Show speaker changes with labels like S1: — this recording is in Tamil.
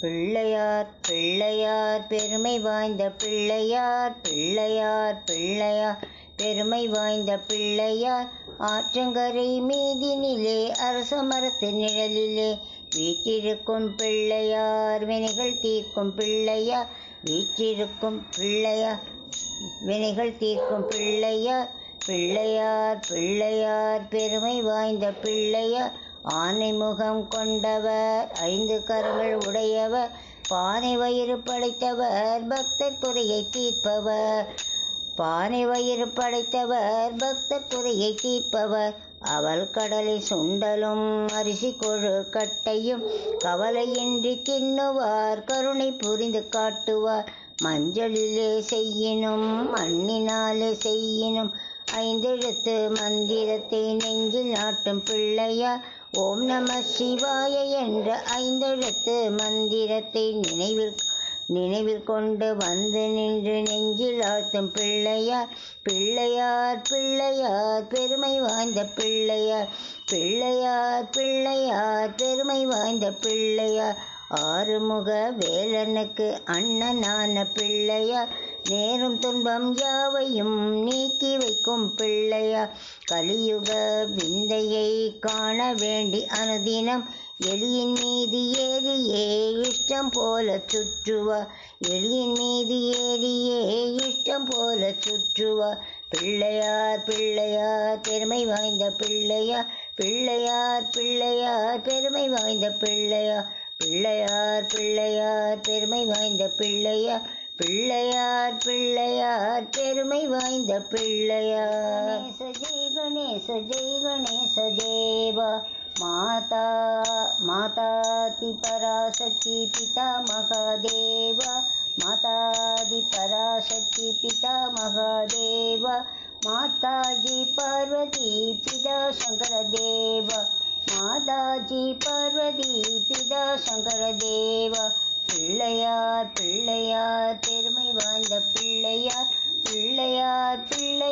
S1: பிள்ளையார் பிள்ளையார் பெருமை வாய்ந்த பிள்ளையார் பிள்ளையார் பிள்ளையார் பெருமை வாய்ந்த பிள்ளையார் ஆற்றங்கரை மீதினிலே அரச மரத்து நிழலிலே வீற்றிருக்கும் பிள்ளையார் வினைகள் தீர்க்கும் பிள்ளையார் வீற்றிருக்கும் பிள்ளையார் வினைகள் தீர்க்கும் பிள்ளையார் பிள்ளையார் பிள்ளையார் பெருமை வாய்ந்த பிள்ளையார் ஆனை முகம் கொண்டவர் ஐந்து கரங்கள் உடையவர் பானை வயிறு படைத்தவர் பக்தர் குறையை தீர்ப்பவர் பானை வயிறு படைத்தவர் பக்தர் குறையை தீர்ப்பவர் அவள் கடலை சுண்டலும் அரிசி கொழு கட்டையும் கவலையின்றி தின்னுவார் கருணை புரிந்து காட்டுவார் மஞ்சளிலே செய்யினும் மண்ணினாலே செய்யினும் ஐந்தெழுத்து மந்திரத்தை நெஞ்சில் நாட்டும் பிள்ளையார் ஓம் நம சிவாய என்ற ஐந்தெழுத்து மந்திரத்தை நினைவில் கொண்டு வந்து நின்று நெஞ்சில் ஆழ்த்தும் பிள்ளையார் பிள்ளையார் பிள்ளையார் பெருமை வாய்ந்த பிள்ளையார் பிள்ளையார் பிள்ளையார் பெருமை வாய்ந்த பிள்ளையார் ஆறுமுக வேலனுக்கு அண்ணனான பிள்ளையார் நேரும் துன்பம் யாவையும் நீக்கி வைக்கும் பிள்ளையார் கலியுக விந்தையை காண வேண்டி அனுதினம் எலியின் மீது ஏறியே இஷ்டம் போல சுற்றுவார் எலியின் மீது ஏறியே இஷ்டம் போல சுற்றுவார் பிள்ளையார் பிள்ளையார் பெருமை வாய்ந்த பிள்ளையார் பிள்ளையார் பிள்ளையார் பெருமை வாய்ந்த பிள்ளையார் பிள்ளையார் பிள்ளையார் பெருமை வாய்ந்த பிள்ளையார் பிள்ளையார் பிள்ளையார் பெருமை வாய்ந்த பிள்ளையார் ஜெய் கணேச தேவா மாதா மாதாதி பராசக்தி பிதா மகாதேவா மாதாதி பராசக்தி பிதா மகாதேவா மாதாஜி பார்வதி பிதா சங்கர தேவா மாதாஜி பார்வதி பிதா சங்கர தேவா பிள்ளையார் பிள்ளையார் பெருமை வாய்ந்த பிள்ளையார் பிள்ளையார் பிள்ளை